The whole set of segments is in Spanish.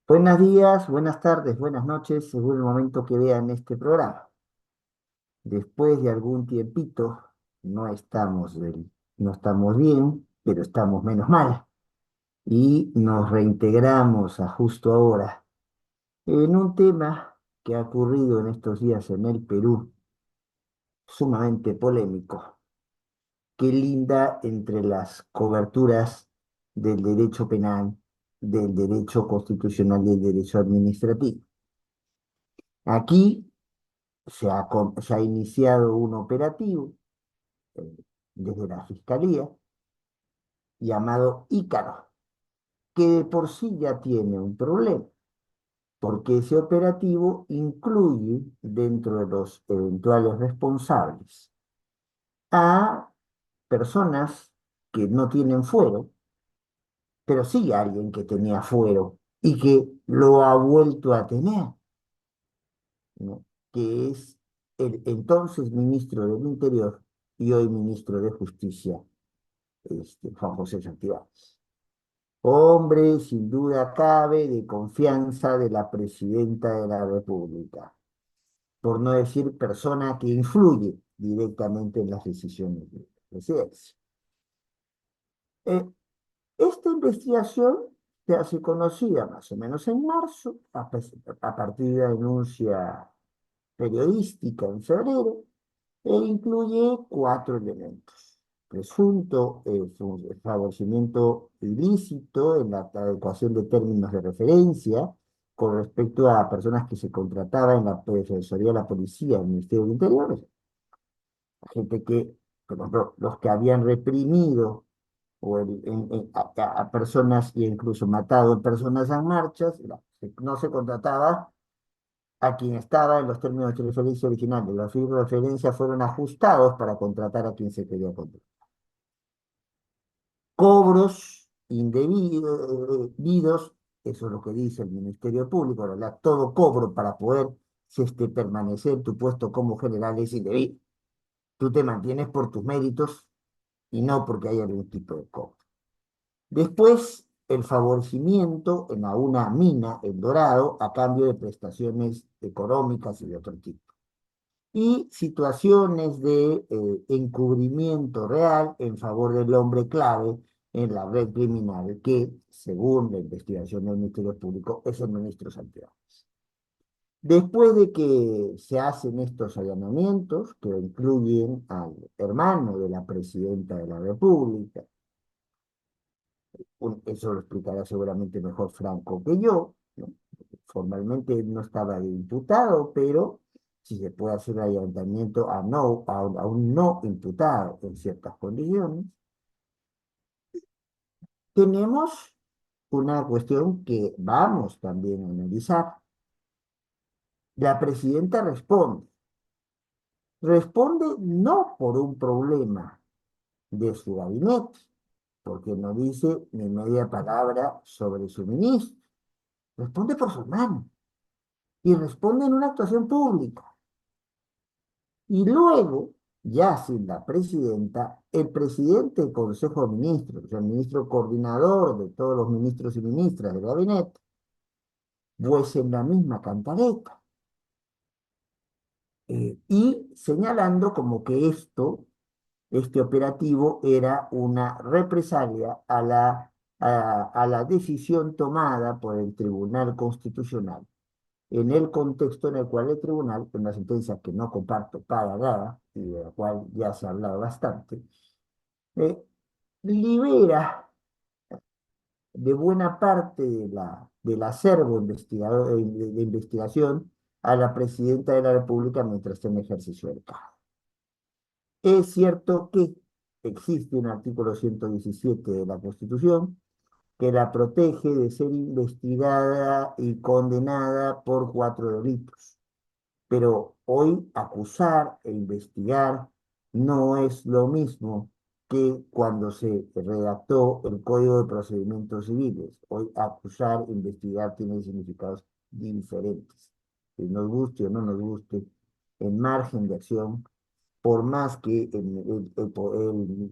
Buenos días, buenas tardes, buenas noches, según el momento que vean este programa. Después de algún tiempito, no estamos no estamos bien, pero estamos menos mal. Y nos reintegramos a justo ahora en un tema que ha ocurrido en estos días en el Perú, sumamente polémico, que linda entre las coberturas del derecho penal, del derecho constitucional y del derecho administrativo. Aquí se ha iniciado un operativo eh, desde la Fiscalía llamado Ícaro, que de por sí ya tiene un problema, porque ese operativo incluye dentro de los eventuales responsables a personas que no tienen fuero, pero sí a alguien que tenía fuero y que lo ha vuelto a tener, ¿no? Que es el entonces ministro del Interior y hoy ministro de Justicia, Juan José Santibáñez. Hombre, sin duda cabe, de confianza de la presidenta de la República, por no decir persona que influye directamente en las decisiones de la presidencia. Eh, Esta investigación se hace conocida más o menos en marzo, a partir de la denuncia periodística en febrero, e incluye cuatro elementos. Presunto favorecimiento ilícito en la adecuación de términos de referencia con respecto a personas que se contrataban en la Defensoría de la Policía del Ministerio del Interior, gente que, por ejemplo, los que habían reprimido a personas e incluso matado a personas en marchas, no se contrataba a quien estaba en los términos de referencia originales. Los fines de referencia fueron ajustados para contratar a quien se quería contratar. Cobros indebidos, eso es lo que dice el Ministerio Público, ¿verdad? Todo cobro para poder permanecer en tu puesto como general es indebido. Tú te mantienes por tus méritos y no porque haya algún tipo de cobro. Después, el favorecimiento en una mina, El Dorado, a cambio de prestaciones económicas y de otro tipo. Y situaciones de encubrimiento real en favor del hombre clave en la red criminal, que, según la investigación del Ministerio Público, es el ministro Santiago. Después de que se hacen estos allanamientos, que incluyen al hermano de la presidenta de la República, eso lo explicará seguramente mejor Franco que yo, ¿no? Formalmente él no estaba de imputado, pero si se puede hacer allanamiento a un no imputado en ciertas condiciones, tenemos una cuestión que vamos también a analizar. La presidenta responde no por un problema de su gabinete, porque no dice ni media palabra sobre su ministro, responde por su hermano y responde en una actuación pública. Y luego, ya sin la presidenta, el presidente del Consejo de Ministros, o sea, el ministro coordinador de todos los ministros y ministras del gabinete, pues en la misma cantaleta, y señalando como que este operativo era una represalia a la decisión tomada por el Tribunal Constitucional en el contexto en el cual el tribunal, en una sentencia que no comparto para nada y de la cual ya se ha hablado bastante, eh, libera de buena parte del acervo de investigación a la presidenta de la República mientras está en ejercicio del cargo. Es cierto que existe un artículo 117 de la Constitución que la protege de ser investigada y condenada por cuatro delitos. Pero hoy acusar e investigar no es lo mismo que cuando se redactó el Código de Procedimientos Civiles. Hoy acusar e investigar tiene significados diferentes. Que nos guste o no nos guste, en margen de acción, por más que el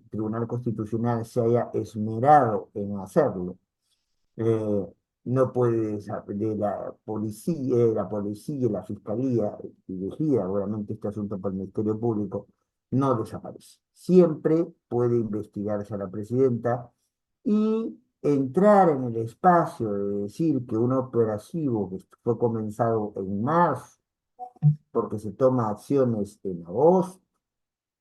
Tribunal Constitucional se haya esmerado en hacerlo, no puede de la policía y la fiscalía, dirigida obviamente este asunto por el Ministerio Público, no desaparece. Siempre puede investigarse a la presidenta y entrar en el espacio de decir que un operativo que fue comenzado en marzo, porque se toma acciones en agosto,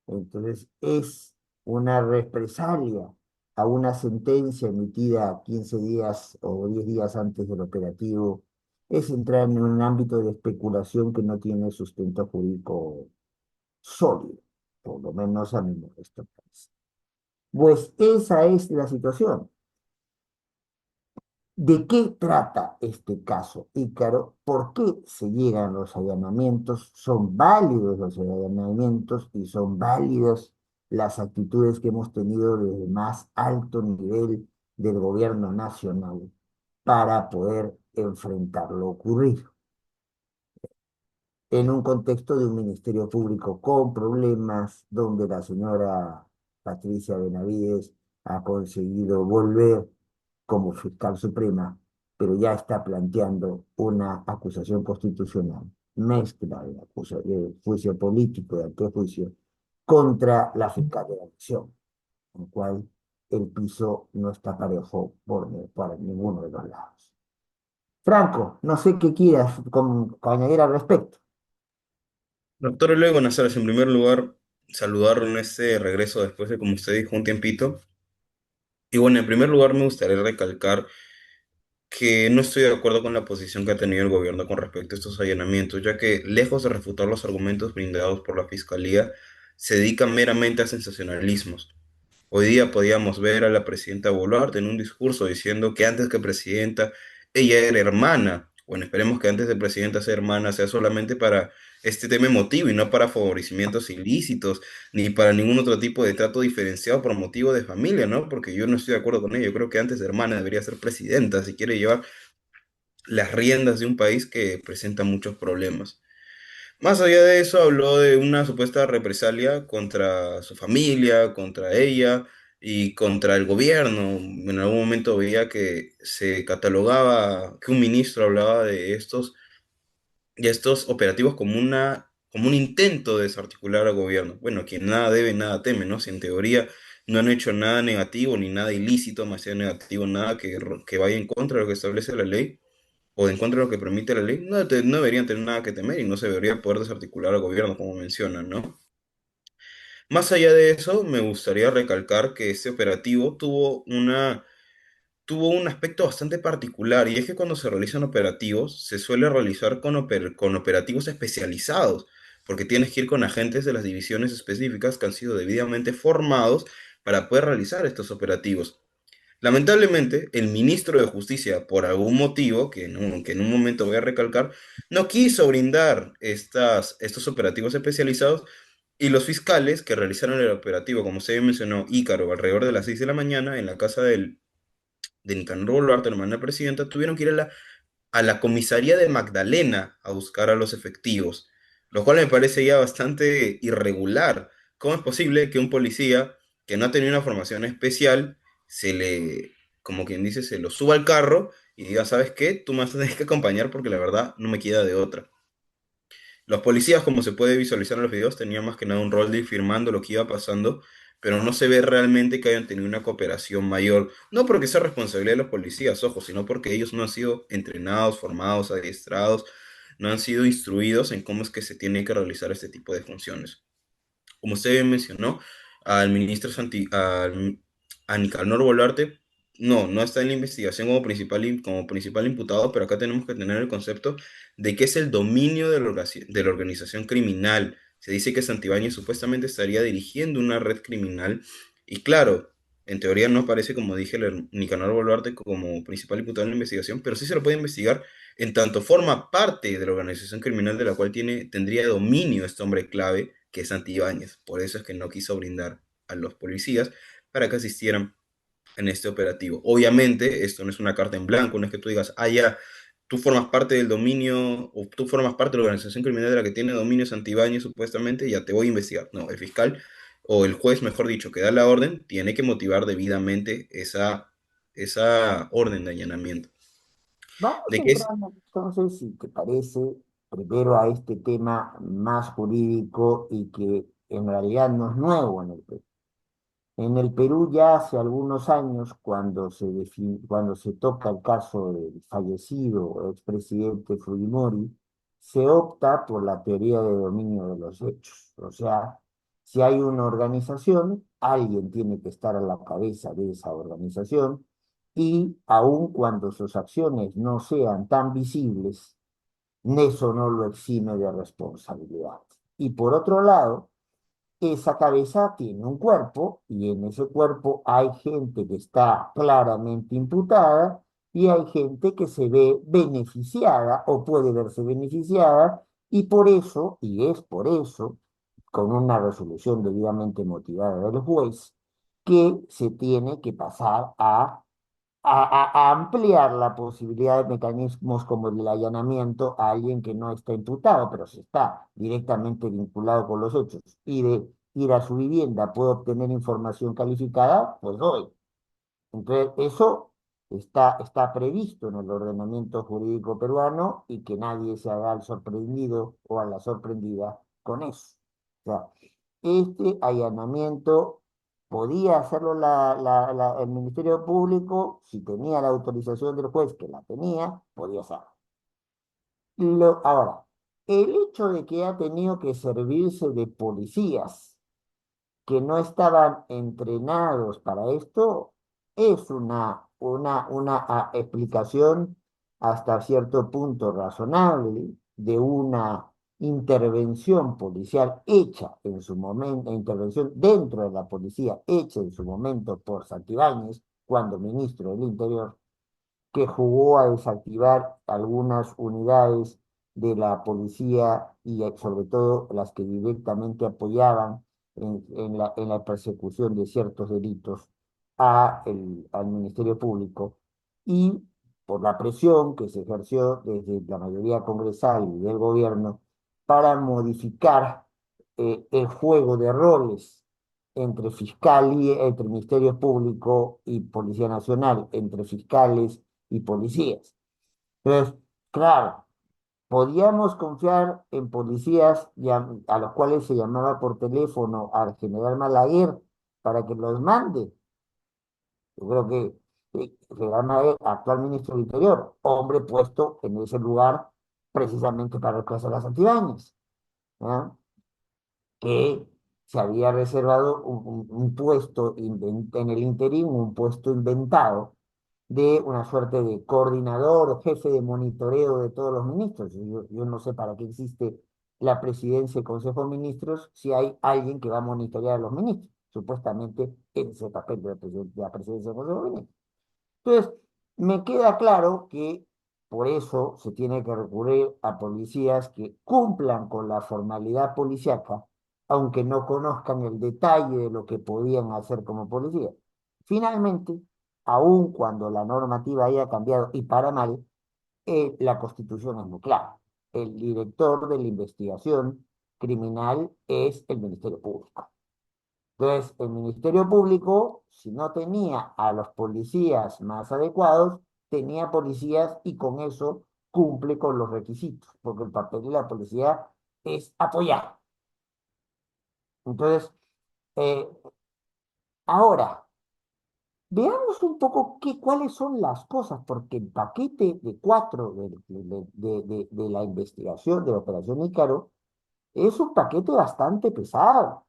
entonces es una represalia a una sentencia emitida 15 días o 10 días antes del operativo, es entrar en un ámbito de especulación que no tiene sustento jurídico sólido, por lo menos a mi modesto país. Pues esa es la situación. ¿De qué trata este caso, Ícaro? ¿Por qué se llegan los allanamientos? ¿Son válidos los allanamientos y son válidas las actitudes que hemos tenido desde el más alto nivel del gobierno nacional para poder enfrentar lo ocurrido? En un contexto de un ministerio público con problemas, donde la señora Patricia Benavides ha conseguido volver como fiscal suprema, pero ya está planteando una acusación constitucional, mezcla de juicio político, de antejuicio, contra la fiscal de la nación, con lo cual el piso no está parejo por ninguno de los lados. Franco, no sé qué quieras añadir al respecto. Doctor Eloy, buenas tardes. En primer lugar, saludarlo en este regreso después de, como usted dijo, un tiempito. Y bueno, en primer lugar me gustaría recalcar que no estoy de acuerdo con la posición que ha tenido el gobierno con respecto a estos allanamientos, ya que lejos de refutar los argumentos brindados por la Fiscalía, se dedica meramente a sensacionalismos. Hoy día podíamos ver a la presidenta Boluarte en un discurso diciendo que antes que presidenta ella era hermana. Bueno, esperemos que antes de presidenta sea hermana sea solamente para este tema emotivo y no para favorecimientos ilícitos ni para ningún otro tipo de trato diferenciado por motivo de familia, ¿no? Porque yo no estoy de acuerdo con ello. Yo creo que antes de hermana debería ser presidenta si quiere llevar las riendas de un país que presenta muchos problemas. Más allá de eso, habló de una supuesta represalia contra su familia, contra ella y contra el gobierno. En algún momento veía que se catalogaba, que un ministro hablaba de estos operativos como como un intento de desarticular al gobierno. Bueno, quien nada debe, nada teme, ¿no? Si en teoría no han hecho nada negativo ni nada ilícito, demasiado negativo, nada que vaya en contra de lo que establece la ley o en contra de lo que permite la ley, no deberían tener nada que temer y no se debería poder desarticular al gobierno, como mencionan, ¿no? Más allá de eso, me gustaría recalcar que este operativo tuvo un aspecto bastante particular, y es que cuando se realizan operativos, se suele realizar con operativos especializados, porque tienes que ir con agentes de las divisiones específicas que han sido debidamente formados para poder realizar estos operativos. Lamentablemente, el ministro de Justicia, por algún motivo, que en un momento voy a recalcar, no quiso brindar estos operativos especializados, y los fiscales que realizaron el operativo, como usted mencionó, Ícaro, alrededor de las 6 de la mañana, en la casa de Nicanor Boluarte, hermana de la presidenta, tuvieron que ir a la comisaría de Magdalena a buscar a los efectivos, lo cual me parece ya bastante irregular. ¿Cómo es posible que un policía que no ha tenido una formación especial se le, como quien dice, se lo suba al carro y diga, ¿sabes qué? Tú me vas a tener que acompañar porque la verdad no me queda de otra? Los policías, como se puede visualizar en los videos, tenían más que nada un rol de ir firmando lo que iba pasando, pero no se ve realmente que hayan tenido una cooperación mayor. No porque sea responsabilidad de los policías, ojo, sino porque ellos no han sido entrenados, formados, adiestrados, no han sido instruidos en cómo es que se tiene que realizar este tipo de funciones. Como usted bien mencionó, al ministro a Nicanor Boluarte, no está en la investigación como principal imputado, pero acá tenemos que tener el concepto de que es el dominio de de la organización criminal. Se dice que Santibáñez supuestamente estaría dirigiendo una red criminal, y claro, en teoría no aparece, como dije, Nicanor Boluarte como principal imputado en la investigación, pero sí se lo puede investigar en tanto forma parte de la organización criminal de la cual tendría dominio este hombre clave, que es Santibáñez. Por eso es que no quiso brindar a los policías para que asistieran en este operativo. Obviamente, esto no es una carta en blanco, no es que tú digas, ah, ya, tú formas parte del dominio, o tú formas parte de la organización criminal de la que tiene dominio Santibáñez, supuestamente, ya te voy a investigar. No, el fiscal, o el juez, mejor dicho, que da la orden, tiene que motivar debidamente esa orden de allanamiento. Vamos de que es, entrando entonces, si te parece, primero a este tema más jurídico y que en realidad no es nuevo en el Perú. En el Perú ya hace algunos años, cuando se toca el caso del fallecido expresidente Fujimori, se opta por la teoría de dominio de los hechos. O sea, si hay una organización, alguien tiene que estar a la cabeza de esa organización y aun cuando sus acciones no sean tan visibles, eso no lo exime de responsabilidad. Y por otro lado, esa cabeza tiene un cuerpo y en ese cuerpo hay gente que está claramente imputada y hay gente que se ve beneficiada o puede verse beneficiada y por eso, y es por eso, con una resolución debidamente motivada del juez, que se tiene que pasar a ampliar la posibilidad de mecanismos como el del allanamiento a alguien que no está imputado, pero si está directamente vinculado con los hechos y de ir a su vivienda puede obtener información calificada, pues doy. Entonces, eso está previsto en el ordenamiento jurídico peruano y que nadie se haga al sorprendido o a la sorprendida con eso. O sea, este allanamiento podía hacerlo el Ministerio Público si tenía la autorización del juez, que la tenía, podía hacerlo. Ahora, el hecho de que ha tenido que servirse de policías que no estaban entrenados para esto, es una explicación hasta cierto punto razonable de una intervención policial hecha en su momento, intervención dentro de la policía hecha en su momento por Santibáñez, cuando ministro del Interior, que jugó a desactivar algunas unidades de la policía y sobre todo las que directamente apoyaban en la persecución de ciertos delitos al Ministerio Público y por la presión que se ejerció desde la mayoría congresal y del gobierno para modificar el juego de roles entre entre Ministerio Público y Policía Nacional, entre fiscales y policías. Entonces, claro, podíamos confiar en policías a los cuales se llamaba por teléfono al general Malaguer para que los mande. Yo creo que el general Malaguer, actual ministro del Interior, hombre puesto en ese lugar precisamente para el caso de las Antibáñez, ¿no? Que se había reservado un puesto en el interín, un puesto inventado de una suerte de coordinador o jefe de monitoreo de todos los ministros. Yo no sé para qué existe la presidencia y Consejo de Ministros si hay alguien que va a monitorear a los ministros. Supuestamente ese es el papel de de la presidencia del Consejo de Ministros. Entonces, me queda claro que por eso se tiene que recurrir a policías que cumplan con la formalidad policíaca, aunque no conozcan el detalle de lo que podían hacer como policía. Finalmente, aun cuando la normativa haya cambiado y para mal, la Constitución es muy clara. El director de la investigación criminal es el Ministerio Público. Entonces, el Ministerio Público, si no tenía a los policías más adecuados, tenía policías y con eso cumple con los requisitos, porque el papel de la policía es apoyar. Entonces, eh, ahora, veamos un poco cuáles son las cosas, porque el paquete de cuatro de la investigación de la Operación Ícaro es un paquete bastante pesado.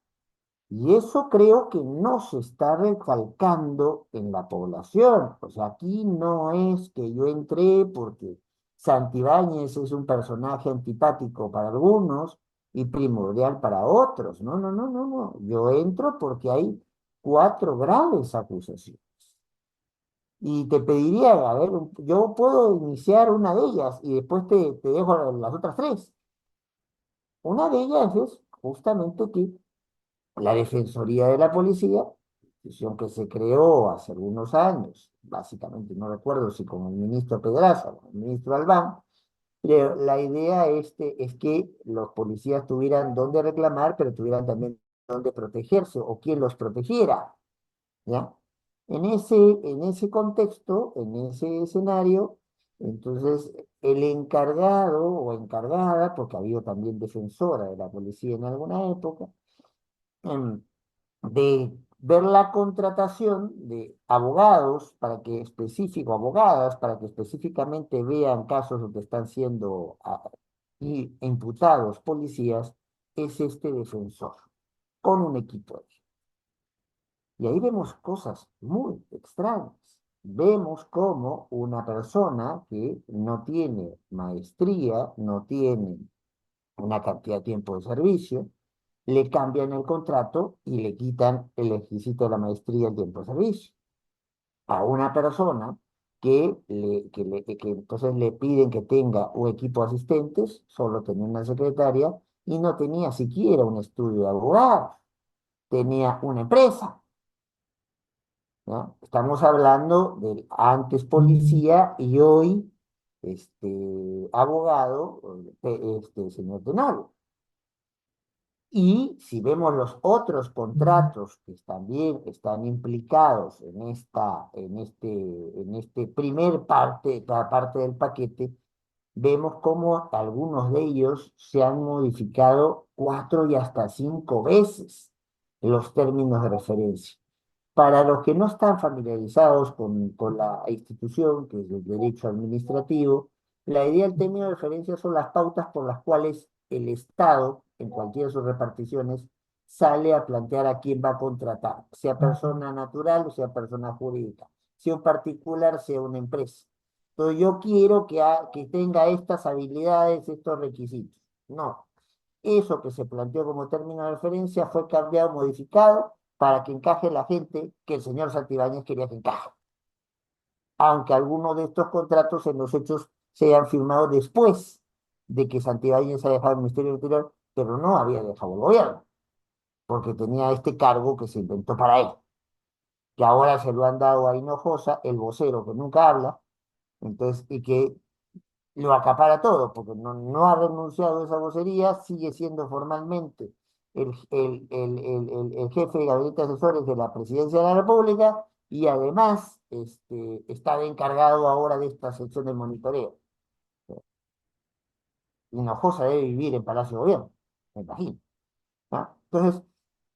Y eso creo que no se está recalcando en la población. O sea, aquí no es que yo entré porque Santibáñez es un personaje antipático para algunos y primordial para otros. No, no, no, no, no. Yo entro porque hay cuatro graves acusaciones. Y te pediría, a ver, yo puedo iniciar una de ellas y después te dejo las otras tres. Una de ellas es justamente que la Defensoría de la Policía, institución que se creó hace algunos años, básicamente no recuerdo si con el ministro Pedraza o el ministro Albán, pero la idea es que los policías tuvieran dónde reclamar, pero tuvieran también dónde protegerse o quien los protegiera, ¿ya? En ese contexto, en ese escenario, Entonces, el encargado o encargada, porque había también defensora de la policía en alguna época, em, de ver la contratación de abogados para que abogadas, para que específicamente vean casos donde están siendo imputados policías, es este defensor, con un equipo. Y ahí vemos cosas muy extrañas. Vemos cómo una persona que no tiene maestría, no tiene una cantidad de tiempo de servicio, le cambian el contrato y le quitan el requisito de la maestría y el tiempo de servicio. A una persona que entonces le piden que tenga un equipo de asistentes, solo tenía una secretaria y no tenía siquiera un estudio de abogado, tenía una empresa. ¿No? Estamos hablando del antes policía y hoy abogado, señor Tenal. Y si vemos los otros contratos que también están implicados en este parte del paquete, vemos cómo algunos de ellos se han modificado 4 y hasta 5 veces los términos de referencia. Para los que no están familiarizados con la institución, que es el derecho administrativo, la idea del término de referencia son las pautas por las cuales el Estado, en cualquiera de sus reparticiones, sale a plantear a quién va a contratar, sea persona natural o sea persona jurídica, sea un particular, sea una empresa. Entonces yo quiero que tenga estas habilidades, estos requisitos. No, eso que se planteó como término de referencia fue cambiado, modificado para que encaje la gente que el señor Santibáñez quería que encaje. Aunque algunos de estos contratos en los hechos se hayan firmado después de que Santibáñez haya dejado el Ministerio del Interior, pero no había dejado el gobierno, porque tenía este cargo que se inventó para él, que ahora se lo han dado a Hinojosa, el vocero que nunca habla, entonces, y que lo acapara todo, porque no ha renunciado a esa vocería, sigue siendo formalmente el jefe de gabinete de asesores de la Presidencia de la República y además está de encargado ahora de esta sección de monitoreo. Hinojosa debe vivir en Palacio de Gobierno, me imagino. ¿No? Entonces,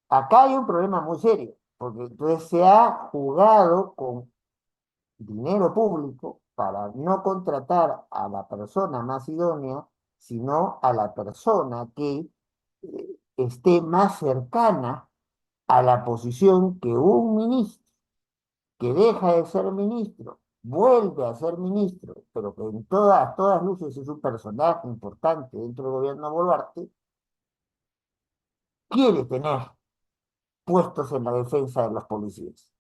acá hay un problema muy serio, porque entonces se ha jugado con dinero público para no contratar a la persona más idónea, sino a la persona que esté más cercana a la posición que un ministro que deja de ser ministro, vuelve a ser ministro, pero que en todas luces es un personaje importante dentro del gobierno Boluarte, quiere tener puestos en la defensa de los policías,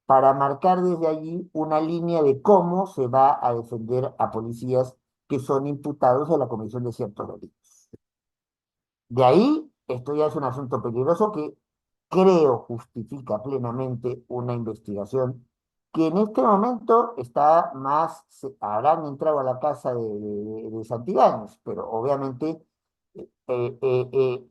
para marcar desde allí una línea de cómo se va a defender a policías que son imputados en la comisión de ciertos delitos. De ahí, esto ya es un asunto peligroso que creo justifica plenamente una investigación que en este momento está más, habrán entrado a la casa de Santibáñez, pero obviamente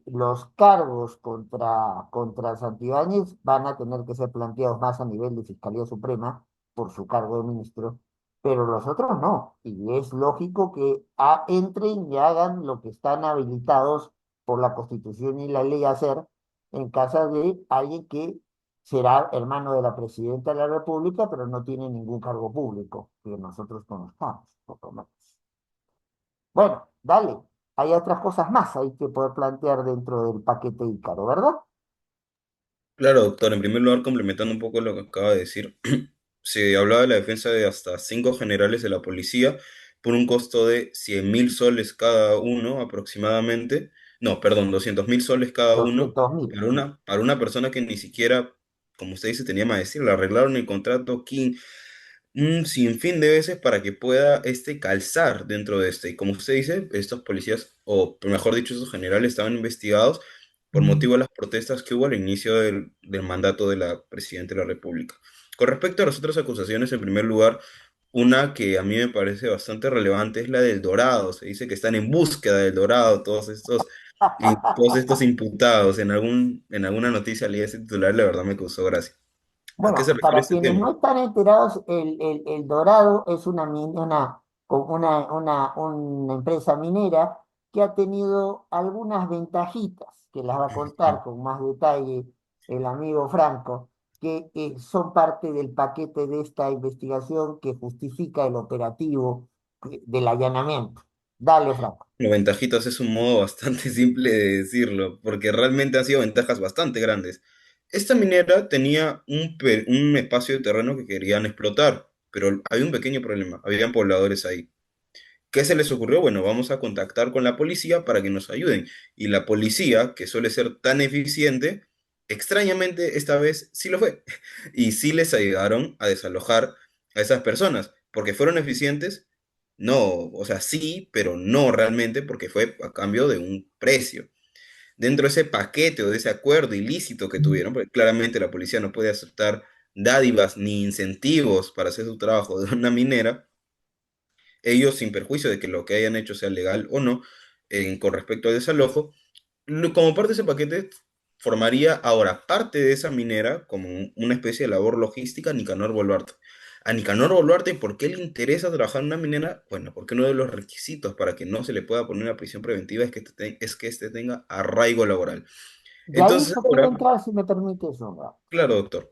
los cargos contra Santibáñez van a tener que ser planteados más a nivel de Fiscalía Suprema por su cargo de ministro, pero los otros no. Y es lógico que entren y hagan lo que están habilitados por la Constitución y la ley a hacer en casa de alguien que será hermano de la presidenta de la República, pero no tiene ningún cargo público que nosotros conozcamos, por lo menos. Bueno, dale. Hay otras cosas más ahí que poder plantear dentro del paquete Ícaro, ¿verdad? Claro, doctor, en primer lugar, complementando un poco lo que acaba de decir, se hablaba de la defensa de hasta 5 generales de la policía por un costo de 100.000 soles cada uno aproximadamente. No, perdón, 200.000 soles cada uno 200.000. para una persona que ni siquiera, como usted dice, tenía maestría. Le arreglaron el contrato un sinfín de veces para que pueda calzar dentro de este. Y como usted dice, estos policías, o mejor dicho, estos generales estaban investigados por motivo de las protestas que hubo al inicio del mandato de la Presidenta de la República. Con respecto a las otras acusaciones, en primer lugar, una que a mí me parece bastante relevante es la del Dorado. Se dice que están en búsqueda del Dorado todos estos imputados. En alguna noticia leí ese titular, la verdad me causó gracia. ¿A qué se Bueno, refiere para este quienes tema? no están enterados, el Dorado es una mina, con una empresa minera que ha tenido algunas ventajitas, que las va a contar con más detalle el amigo Franco, que son parte del paquete de esta investigación que justifica el operativo del allanamiento. Dale, Franco. Bueno, ventajitas es un modo bastante simple de decirlo, porque realmente han sido ventajas bastante grandes. Esta minera tenía un espacio de terreno que querían explotar, pero había un pequeño problema, habían pobladores ahí. ¿Qué se les ocurrió? Bueno, vamos a contactar con la policía para que nos ayuden. Y la policía, que suele ser tan eficiente, extrañamente esta vez sí lo fue. Y sí les ayudaron a desalojar a esas personas. ¿Porque fueron eficientes? No, o sea, sí, pero no realmente porque fue a cambio de un precio. Dentro de ese paquete o de ese acuerdo ilícito que tuvieron, porque claramente la policía no puede aceptar dádivas ni incentivos para hacer su trabajo de una minera, ellos, sin perjuicio de que lo que hayan hecho sea legal o no, con respecto al desalojo, como parte de ese paquete, formaría ahora parte de esa minera como una especie de labor logística a Nicanor Boluarte. A Nicanor Boluarte, ¿por qué le interesa trabajar en una minera? Bueno, porque uno de los requisitos para que no se le pueda poner una prisión preventiva es que es que este tenga arraigo laboral. Y ahí Entonces, yo quiero ahora, entrar, si me permites, un rato. claro, doctor.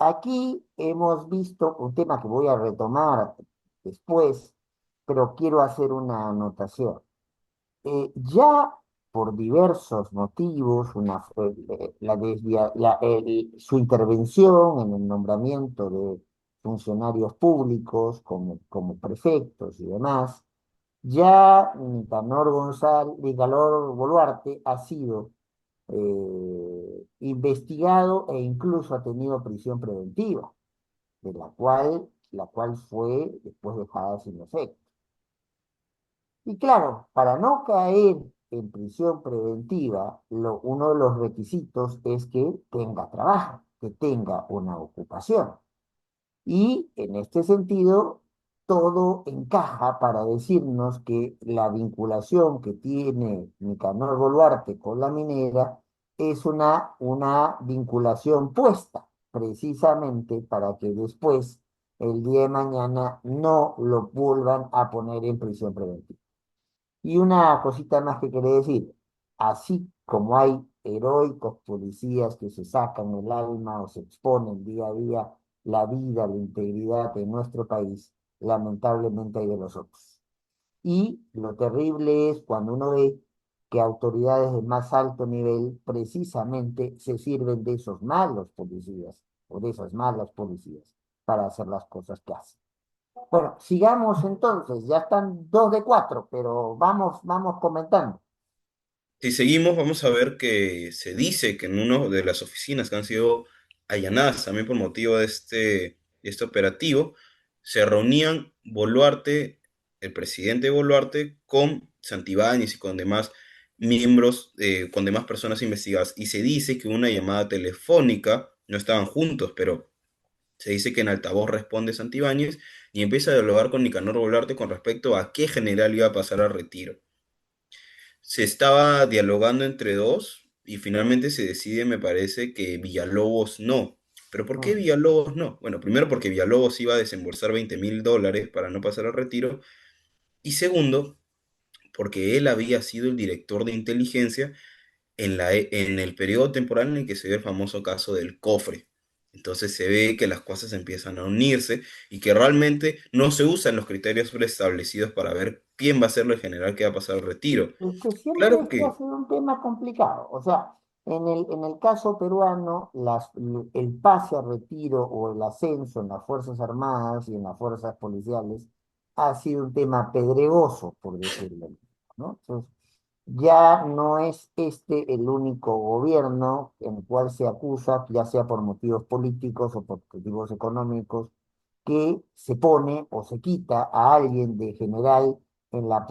Aquí hemos visto un tema que voy a retomar después, pero quiero hacer una anotación. Ya por diversos motivos, su intervención en el nombramiento de funcionarios públicos como prefectos y demás, ya Nicanor Boluarte ha sido investigado e incluso ha tenido prisión preventiva, de la cual fue después dejada sin efecto. Y claro, para no caer en prisión preventiva, uno de los requisitos es que tenga trabajo, que tenga una ocupación. Y en este sentido, todo encaja para decirnos que la vinculación que tiene Nicanor Boluarte con la minera es una vinculación puesta precisamente para que después, el día de mañana, no lo vuelvan a poner en prisión preventiva. Y una cosita más que quería decir, así como hay heroicos policías que se sacan el alma o se exponen día a día la vida, la integridad de nuestro país, lamentablemente hay de los otros. Y lo terrible es cuando uno ve que autoridades de más alto nivel precisamente se sirven de esos malos policías o de esas malas policías para hacer las cosas que hacen. Bueno, sigamos entonces, ya están 2 de 4, pero vamos comentando. Si seguimos, vamos a ver que se dice que en una de las oficinas que han sido allanadas también por motivo de este operativo, se reunían Boluarte, el presidente Boluarte, con Santibáñez y con demás miembros, con demás personas investigadas. Y se dice que una llamada telefónica, no estaban juntos, pero se dice que en altavoz responde Santibáñez y empieza a dialogar con Nicanor Boluarte con respecto a qué general iba a pasar a retiro. Se estaba dialogando entre dos y finalmente se decide, me parece, que Villalobos no. ¿Pero por qué Mm. Villalobos no? Bueno, primero porque Villalobos iba a desembolsar $20.000 para no pasar al retiro. Y segundo, porque él había sido el director de inteligencia en el periodo temporal en el que se dio el famoso caso del cofre. Entonces se ve que las cosas empiezan a unirse y que realmente no se usan los criterios preestablecidos para ver quién va a ser el general que va a pasar al retiro. Es que siempre Claro este ha que sido un tema complicado. O sea, en el caso peruano, el pase a retiro o el ascenso en las Fuerzas Armadas y en las fuerzas policiales ha sido un tema pedregoso, por decirlo, ¿no? Entonces, ya no es este el único gobierno en el cual se acusa, ya sea por motivos políticos o por motivos económicos, que se pone o se quita a alguien de general en las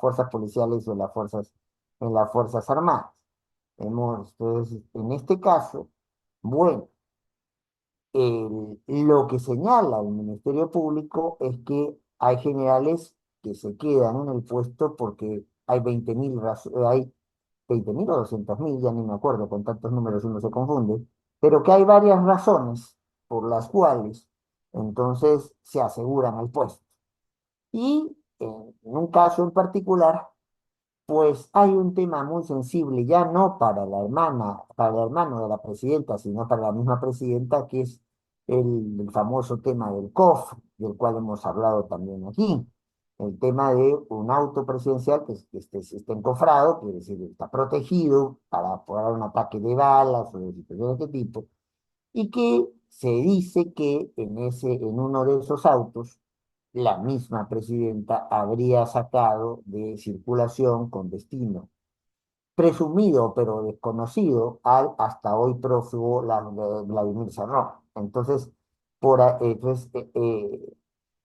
fuerzas policiales o en las fuerzas armadas. Entonces, en este caso, bueno, lo que señala el Ministerio Público es que hay generales que se quedan en el puesto porque hay 20.000 o 200.000, ya ni me acuerdo, con tantos números uno se confunde, pero que hay varias razones por las cuales entonces se aseguran el puesto. Y en un caso en particular, pues hay un tema muy sensible, ya no para la hermana, para el hermano de la presidenta, sino para la misma presidenta, que es el famoso tema del cofre, del cual hemos hablado también aquí. El tema de un auto presidencial esté encofrado, quiere decir, está protegido para poder un ataque de balas o de situaciones de este tipo, y que se dice que en uno de esos autos la misma presidenta habría sacado de circulación con destino presumido pero desconocido al hasta hoy prófugo Vladimir Cerrón. Entonces,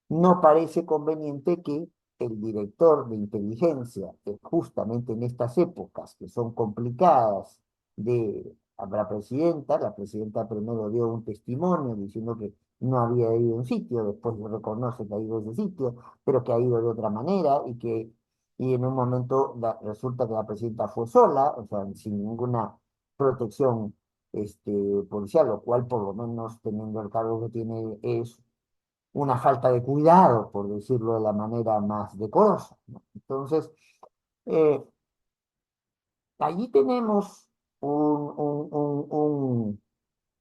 no parece conveniente que el director de inteligencia, que justamente en estas épocas que son complicadas de a la presidenta primero dio un testimonio diciendo que no había ido a un sitio, después reconoce que ha ido a ese sitio, pero que ha ido de otra manera y en un momento resulta que la presidenta fue sola, o sea, sin ninguna protección este, policial, lo cual por lo menos teniendo el cargo que tiene es una falta de cuidado, por decirlo de la manera más decorosa, ¿no? Entonces, eh, allí tenemos un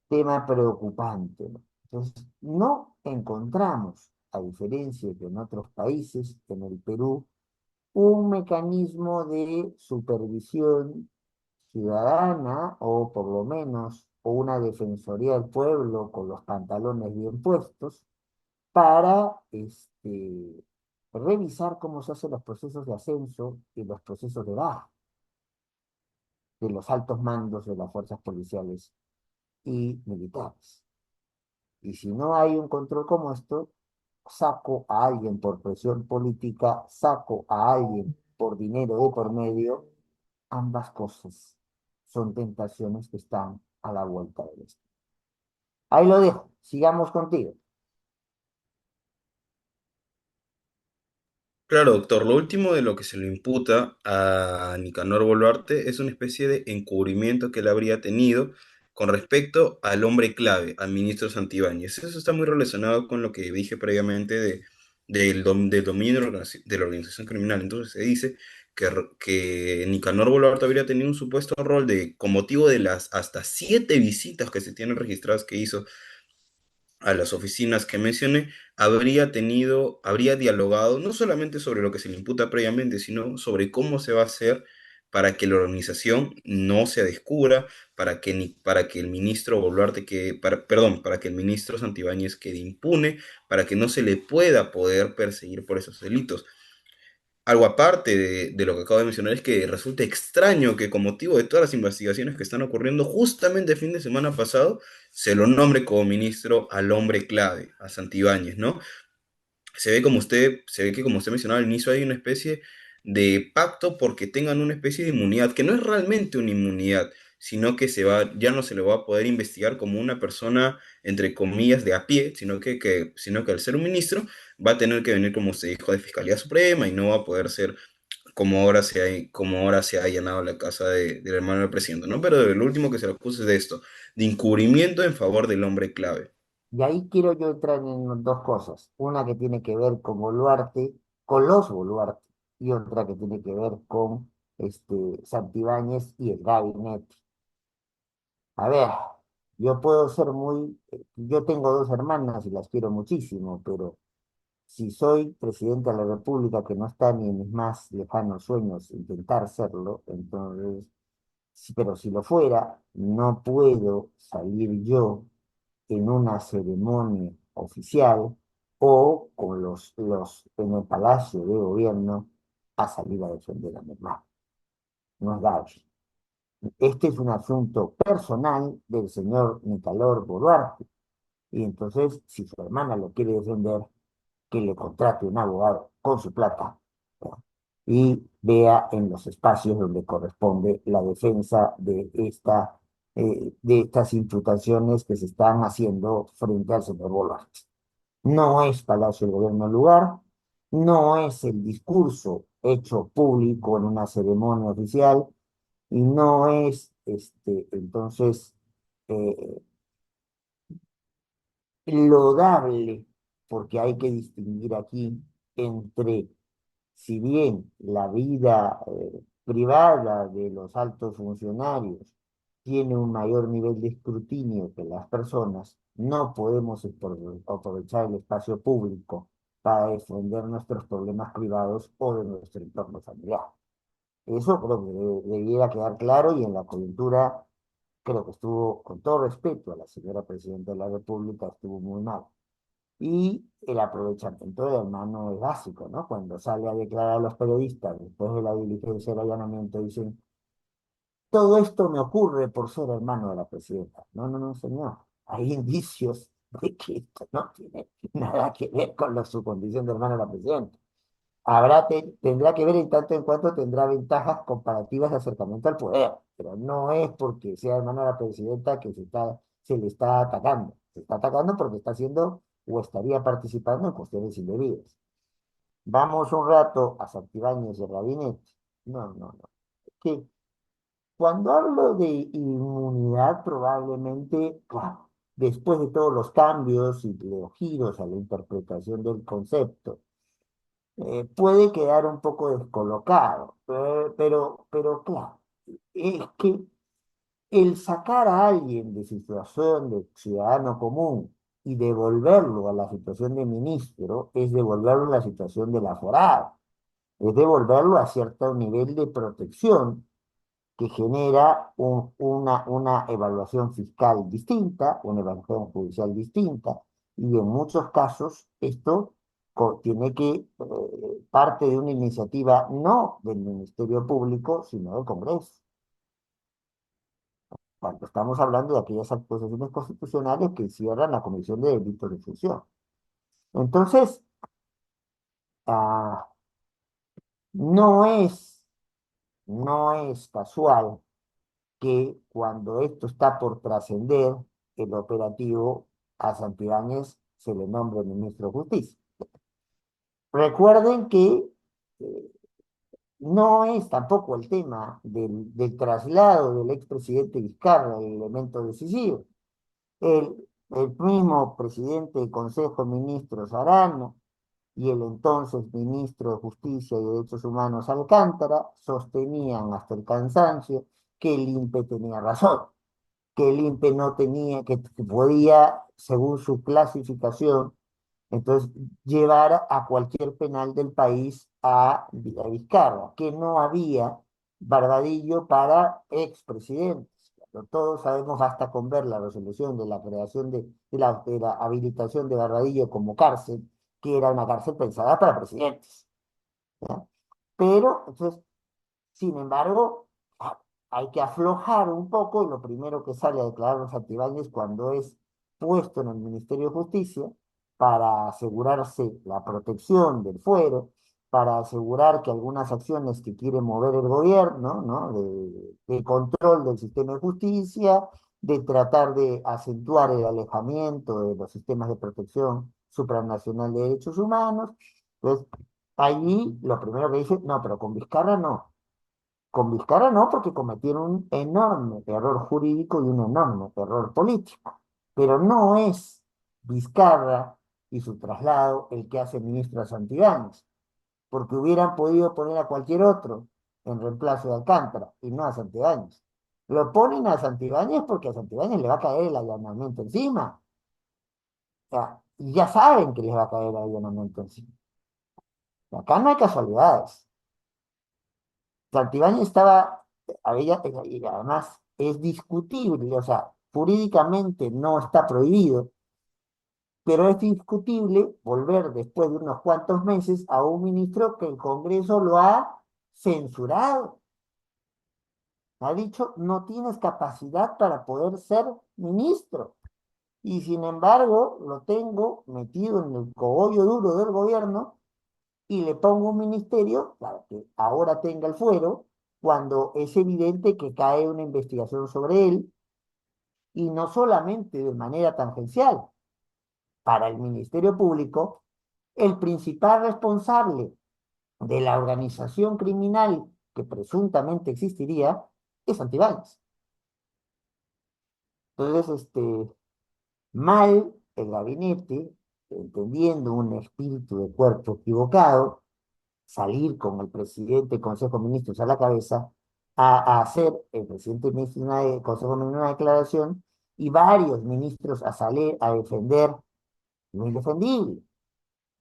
tema preocupante, ¿no? Entonces, no encontramos, a diferencia de en otros países, en el Perú, un mecanismo de supervisión ciudadana o por lo menos una defensoría del pueblo con los pantalones bien puestos para revisar cómo se hacen los procesos de ascenso y los procesos de baja de los altos mandos de las fuerzas policiales y militares. Y si no hay un control como esto, saco a alguien por presión política, saco a alguien por dinero de por medio, ambas cosas son tentaciones que están a la vuelta del este. Ahí lo dejo, sigamos contigo. Claro, doctor, lo último de lo que se le imputa a Nicanor Boluarte es una especie de encubrimiento que él habría tenido con respecto al hombre clave, al ministro Santibáñez. Eso está muy relacionado con lo que dije previamente del dominio de la organización criminal. Entonces se dice que Nicanor Boluarte habría tenido un supuesto rol con motivo de las hasta 7 visitas que se tienen registradas que hizo a las oficinas que mencioné, habría dialogado no solamente sobre lo que se le imputa previamente, sino sobre cómo se va a hacer para que la organización no se descubra, para que el ministro Boluarte perdón, para que el ministro Santibáñez quede impune, para que no se le pueda poder perseguir por esos delitos. Algo aparte de lo que acabo de mencionar es que resulta extraño que con motivo de todas las investigaciones que están ocurriendo justamente el fin de semana pasado, se lo nombre como ministro al hombre clave, a Santibáñez, ¿no? Se ve que como usted mencionaba al inicio hay una especie de pacto porque tengan una especie de inmunidad, que no es realmente una inmunidad, sino que ya no se le va a poder investigar como una persona, entre comillas, de a pie, sino que al ser un ministro va a tener que venir, como usted dijo, de Fiscalía Suprema y no va a poder ser como ahora se ha allanado la casa del hermano del presidente, ¿no? Pero lo último que se le acusa es de esto, de encubrimiento en favor del hombre clave. Y ahí quiero yo entrar en dos cosas. Una que tiene que ver con Boluarte, con los Boluarte, y otra que tiene que ver con Santibáñez y el gabinete. A ver, yo tengo dos hermanas y las quiero muchísimo, pero si soy presidente de la República, que no está ni en mis más lejanos sueños intentar serlo, entonces, pero si lo fuera, no puedo salir yo en una ceremonia oficial o con en el Palacio de Gobierno a salir a defender a mi hermano. No es gacho. Este es un asunto personal del señor Nicanor Boluarte. Y entonces, si su hermana lo quiere defender, que le contrate un abogado con su plata, ¿no? Y vea en los espacios donde corresponde la defensa de estas imputaciones que se están haciendo frente al señor Boluarte. No es Palacio del Gobierno el lugar, no es el discurso hecho público en una ceremonia oficial y no es, entonces, eh, lodable, porque hay que distinguir aquí entre, si bien la vida privada de los altos funcionarios tiene un mayor nivel de escrutinio que las personas, no podemos aprovechar el espacio público para defender nuestros problemas privados o de nuestro entorno familiar. Eso creo que debiera quedar claro y en la coyuntura creo que estuvo, con todo respeto a la señora Presidenta de la República, estuvo muy mal. Y el aprovechamiento del hermano es básico, ¿no? Cuando sale a declarar a los periodistas después de la diligencia del allanamiento, dicen, todo esto me ocurre por ser hermano de la presidenta. No, no, no, señor. Hay indicios de que esto no tiene nada que ver con su condición de hermano de la presidenta. Tendrá que ver en tanto en cuanto tendrá ventajas comparativas de acercamiento al poder, pero no es porque sea hermano de la presidenta que se le está atacando. Se está atacando porque está haciendo o estaría participando en cuestiones indebidas. Vamos un rato a Santibáñez y el gabinete. No, no, no. Que cuando hablo de inmunidad, probablemente, claro, después de todos los cambios y los giros a la interpretación del concepto, puede quedar un poco descolocado, pero claro, es que el sacar a alguien de situación de ciudadano común y devolverlo a la situación de ministro es devolverlo a la situación del aforado, es devolverlo a cierto nivel de protección que genera una evaluación fiscal distinta, una evaluación judicial distinta, y en muchos casos esto tiene que parte de una iniciativa no del Ministerio Público, sino del Congreso, cuando estamos hablando de aquellas acusaciones constitucionales que cierran la Comisión de Delitos de Fusión. Entonces, ah, no es, no es casual que cuando esto está por trascender, el operativo a Santibáñez se le nombre ministro de Justicia. Recuerden que eh, no es tampoco el tema del traslado del expresidente Vizcarra el elemento decisivo. El, el mismo presidente del Consejo de Ministros Arana y el entonces ministro de Justicia y Derechos Humanos Alcántara sostenían hasta el cansancio que el INPE tenía razón, que el INPE no tenía, que podía, según su clasificación, entonces llevar a cualquier penal del país a Vizcarra, que no había Barbadillo para expresidentes. Todos sabemos, basta con ver la resolución de la creación de la habilitación de Barbadillo como cárcel, que era una cárcel pensada para presidentes. ¿Ya? Pero, entonces, sin embargo, hay que aflojar un poco, y lo primero que sale a declarar los Santibáñez cuando es puesto en el Ministerio de Justicia para asegurarse la protección del fuero, para asegurar que algunas acciones que quiere mover el gobierno, ¿no? de control del sistema de justicia, de tratar de acentuar el alejamiento de los sistemas de protección supranacional de derechos humanos. Entonces, allí lo primero que dice, no, pero con Vizcarra no. Con Vizcarra no, porque cometieron un enorme error jurídico y un enorme error político. Pero no es Vizcarra y su traslado el que hace ministro a Santibáñez, porque hubieran podido poner a cualquier otro en reemplazo de Alcántara y no a Santibáñez. Lo ponen a Santibáñez porque a Santibáñez le va a caer el allanamiento encima. O sea, y ya saben que les va a caer el allanamiento encima. Acá no hay casualidades. Santibáñez y además es discutible, o sea, jurídicamente no está prohibido, pero es discutible volver después de unos cuantos meses a un ministro que el Congreso lo ha censurado. Ha dicho, no tienes capacidad para poder ser ministro. Y sin embargo, lo tengo metido en el cogollo duro del gobierno y le pongo un ministerio para que ahora tenga el fuero, cuando es evidente que cae una investigación sobre él, y no solamente de manera tangencial. Para el Ministerio Público, el principal responsable de la organización criminal que presuntamente existiría es Santibáñez. Entonces, mal el gabinete, entendiendo un espíritu de cuerpo equivocado, salir con el presidente del Consejo de Ministros a la cabeza a hacer el presidente del Consejo de Ministros una declaración y varios ministros a salir a defender lo indefendible.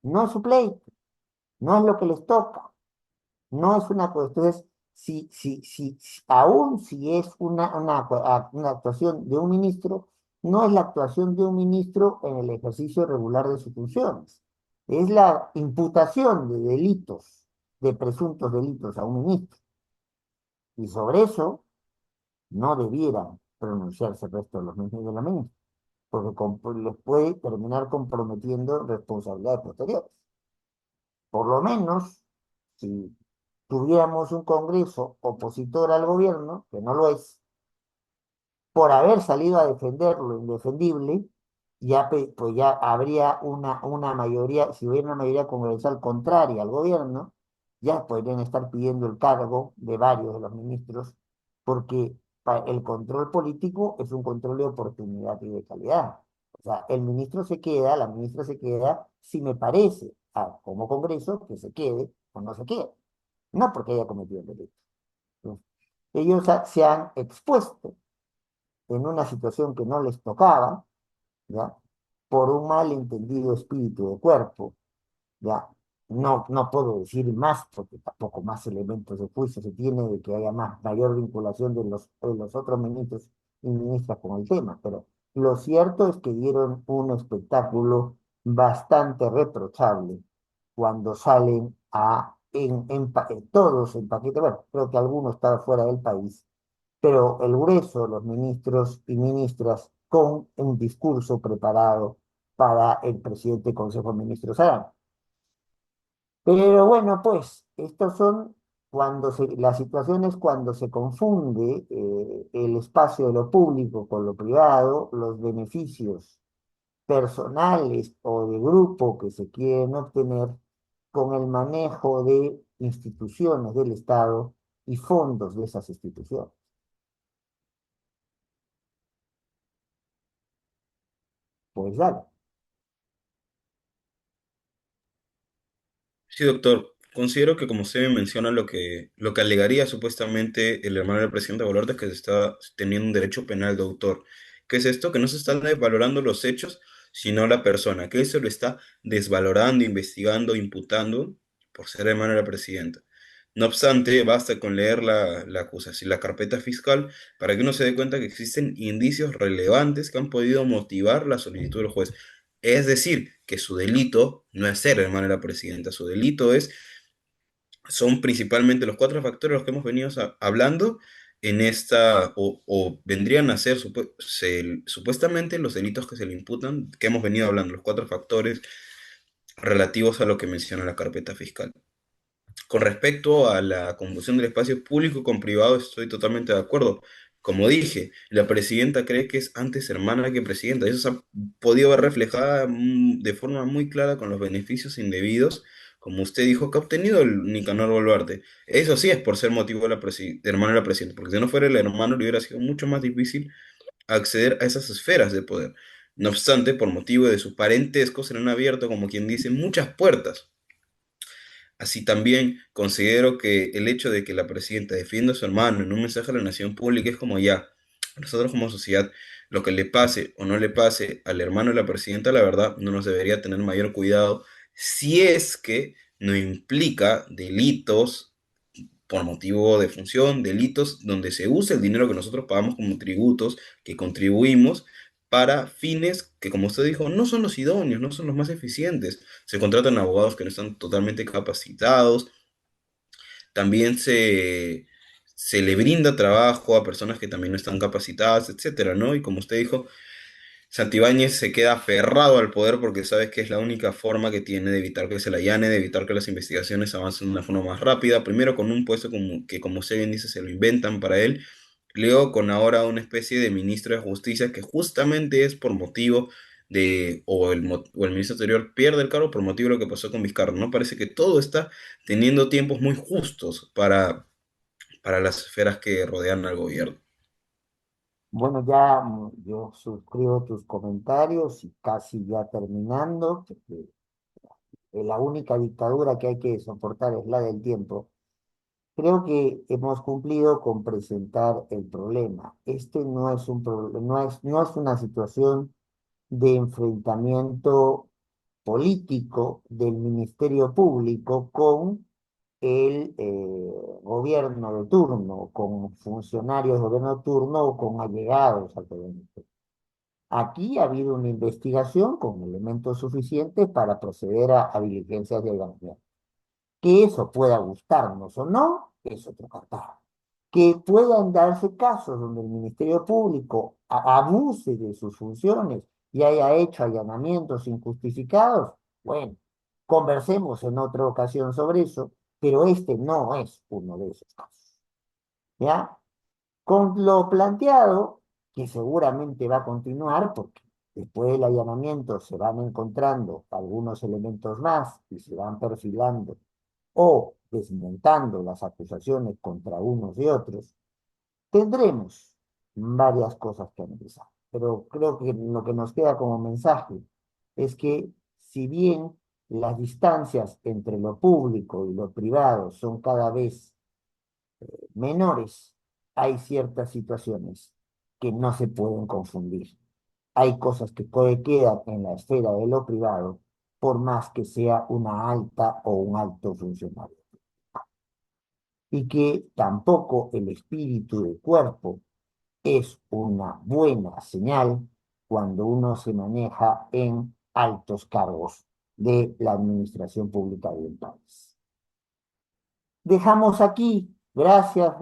No es su pleito, no es lo que les toca, no es una cuestión. Entonces, aún si es una actuación de un ministro, no es la actuación de un ministro en el ejercicio regular de sus funciones. Es la imputación de delitos, de presuntos delitos a un ministro. Y sobre eso no debieran pronunciarse el resto de los ministros de la ministra, porque les puede terminar comprometiendo responsabilidades posteriores. Por lo menos, si tuviéramos un Congreso opositor al gobierno, que no lo es, por haber salido a defender lo indefendible, pues ya habría una mayoría, si hubiera una mayoría congresal contraria al gobierno, ya podrían estar pidiendo el cargo de varios de los ministros, porque el control político es un control de oportunidad y de calidad. O sea, el ministro se queda, la ministra se queda, si me parece, como Congreso, que se quede o no se quede, no porque haya cometido el delito. Entonces, ellos se han expuesto en una situación que no les tocaba, ¿ya? Por un malentendido espíritu de cuerpo, ¿ya? No puedo decir más, porque tampoco más elementos de juicio se tiene de que haya mayor vinculación de los otros ministros y ministras con el tema, pero lo cierto es que dieron un espectáculo bastante reprochable cuando salen todos en paquete, bueno, creo que algunos estaban fuera del país, pero el grueso de los ministros y ministras con un discurso preparado para el presidente del Consejo de Ministros Adán. Pero bueno, pues, estos son las situaciones cuando se confunde el espacio de lo público con lo privado, los beneficios personales o de grupo que se quieren obtener con el manejo de instituciones del Estado y fondos de esas instituciones. Pues dale. Sí, doctor. Considero que como usted me menciona lo que alegaría supuestamente el hermano del presidente Boluarte es que se está teniendo un derecho penal de autor. ¿Qué es esto? Que no se están valorando los hechos, sino la persona, que él se lo está desvalorando, investigando, imputando por ser hermano de la presidenta. No obstante, basta con leer la acusación, la carpeta fiscal, para que uno se dé cuenta que existen indicios relevantes que han podido motivar la solicitud del juez. Es decir, que su delito no es ser hermano de la presidenta, su delito son principalmente los cuatro factores los que hemos venido hablando en esta, o vendrían a ser supuestamente los delitos que se le imputan, que hemos venido hablando, los cuatro factores relativos a lo que menciona la carpeta fiscal. Con respecto a la confusión del espacio público con privado, estoy totalmente de acuerdo. Como dije, la presidenta cree que es antes hermana que presidenta. Eso se ha podido ver reflejada de forma muy clara con los beneficios indebidos, como usted dijo, que ha obtenido el Nicanor Boluarte. Eso sí es por ser motivo de hermano de la presidenta, porque si no fuera el hermano le hubiera sido mucho más difícil acceder a esas esferas de poder. No obstante, por motivo de su parentesco, se le han abierto, como quien dice, muchas puertas. Así también considero que el hecho de que la presidenta defienda a su hermano en un mensaje a la nación pública es como ya, nosotros como sociedad, lo que le pase o no le pase al hermano de la presidenta, la verdad, no nos debería tener mayor cuidado si es que no implica delitos por motivo de función, delitos donde se usa el dinero que nosotros pagamos como tributos, que contribuimos para fines que, como usted dijo, no son los idóneos, no son los más eficientes. Se contratan abogados que no están totalmente capacitados, también se le brinda trabajo a personas que también no están capacitadas, etcétera, ¿no? Y como usted dijo, Santibáñez se queda aferrado al poder porque sabe que es la única forma que tiene de evitar que se la allane, de evitar que las investigaciones avancen de una forma más rápida. Primero con un puesto que, como usted bien dice, se lo inventan para él. Luego con ahora una especie de ministro de justicia que justamente es por motivo o el ministro anterior pierde el cargo por motivo de lo que pasó con Vizcarra, ¿no? Parece que todo está teniendo tiempos muy justos para las esferas que rodean al gobierno. Bueno, ya yo suscribo tus comentarios y casi ya terminando, porque la única dictadura que hay que soportar es la del tiempo. Creo que hemos cumplido con presentar el problema. Este no es un no es una situación de enfrentamiento político del Ministerio Público con el gobierno de turno, con funcionarios del gobierno de turno o con allegados al gobierno de turno. Aquí ha habido una investigación con elementos suficientes para proceder a diligencias de allanamiento. Que eso pueda gustarnos o no, es otro cantar. Que puedan darse casos donde el Ministerio Público abuse de sus funciones y haya hecho allanamientos injustificados, bueno, conversemos en otra ocasión sobre eso, pero este no es uno de esos casos. ¿Ya? Con lo planteado, que seguramente va a continuar, porque después del allanamiento se van encontrando algunos elementos más y se van perfilando o desmontando las acusaciones contra unos y otros, tendremos varias cosas que analizar. Pero creo que lo que nos queda como mensaje es que si bien las distancias entre lo público y lo privado son cada vez menores, hay ciertas situaciones que no se pueden confundir. Hay cosas que quedan en la esfera de lo privado, por más que sea una alta o un alto funcionario. Y que tampoco el espíritu del cuerpo es una buena señal cuando uno se maneja en altos cargos de la administración pública del país. Dejamos aquí. Gracias,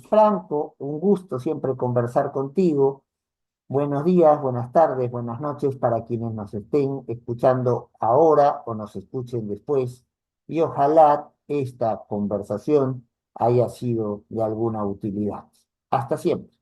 Franco. Un gusto siempre conversar contigo. Buenos días, buenas tardes, buenas noches para quienes nos estén escuchando ahora o nos escuchen después. Y ojalá esta conversación haya sido de alguna utilidad. Hasta siempre.